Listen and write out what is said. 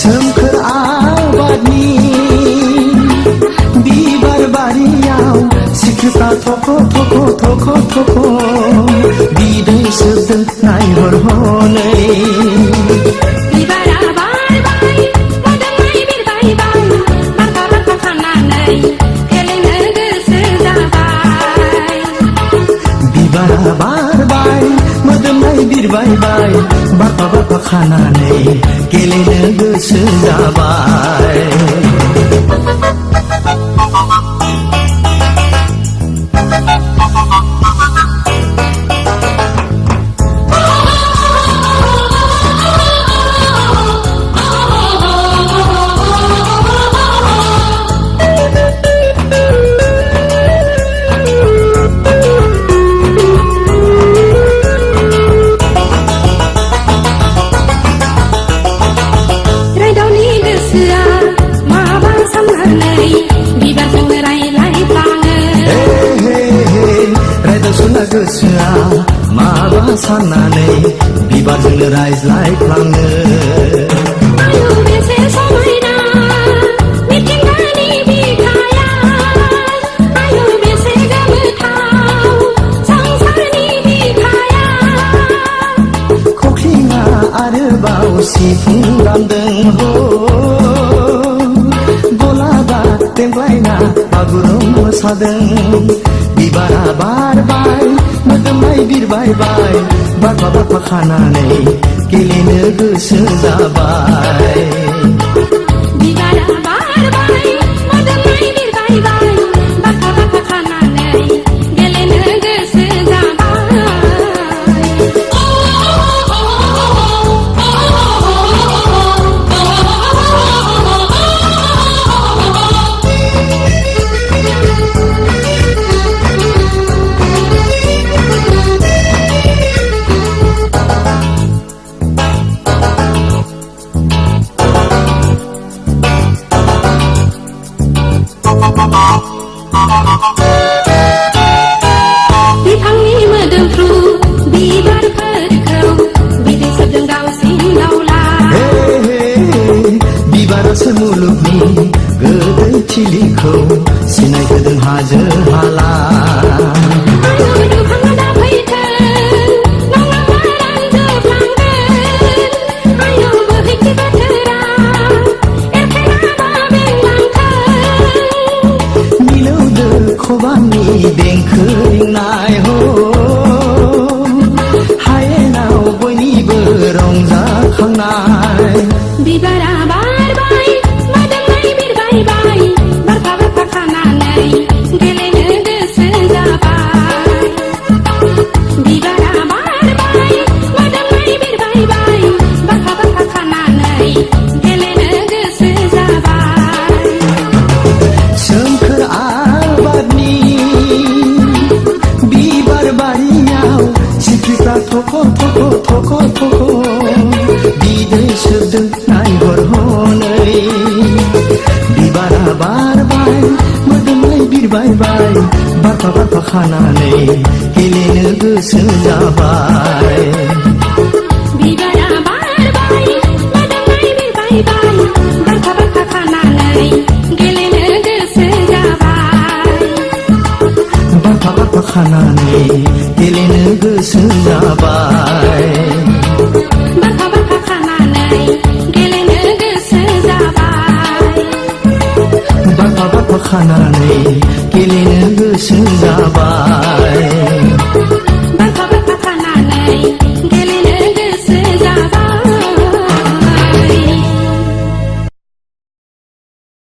सोमखोर आबादनि बिबार बारियाव सिख्रिफ्रा थख' थख' थख' थख' बिदै सोबदों नायहर हनै बिबारा बारबाय मोदोमै बिरबायबाय बारफा बारफा खानानै गेलेनो गोसो जाबाय बिबारा बारबाय मोदोमै बिरबायबाय बारफा बारफा खानानै गेलेनो गोसो जाबाय गोसोआ माबा साननानै बिबारजोंनो रायज्लायफ्लाङो आयौ बेसे समायना मिथिंगानि बिखाया आयौ बेसे गोमोथाव संसारनि बिखाया खख्लिङा आरोबाव सिफुं दामदों हो गलाबा देंग्लायना बागुरुम मोसादों बिबारा बारबाय मोदोमै बिरबायबाय बारफा बारफा खानानै गेलेनो गोसो जाबाय बिबारा बारबाय मोदोमै बिरबायबाय बारफा बारफा खानानै गेलेनो गोसो बिफांनि मोदोमफ्रु बिबारफोरखौ बिदै सोबदों दाउसिन दाउला बिबारासो मुलुगनि गोदै थिलिखौ सिनायहोदों हाजो हाला खबामनि देंखो रिंनाय हो हायेनाव बयनिबो रंजाखांनाय बिबारा बारबाय मोदोमै बिरबायबाय बारफा बारफा खानानै गेलेनो गोसो जाबाय बिबारा बारबाय मोदोमै बिरबायबाय बारफा बारफा खानानै गेलेनो गोसो जाबाय सोमखोर आबादनि बिबार बारियाव सिख्रिफ्रा थख' थख' थख' थख' बिदै सोबदों नायहर हनै बिबारा बारबाय मोदोमै बिरबायबाय बारफा बारफा खानानै गेलेनो गोसो जाबाय बिबारा बारबाय मोदोमै बिरबायबाय बारफा बारफा खानानै गेलेनो गोसो जाबाय बारफा बारफा खानानै गेलेनो गोसो जाबाय बारफा बारफा खानानै गेलेनो गोसो जाबाय बारफा बारफा खानानै गेलेनो गोसो जाबाय बारफा बारफा खानानै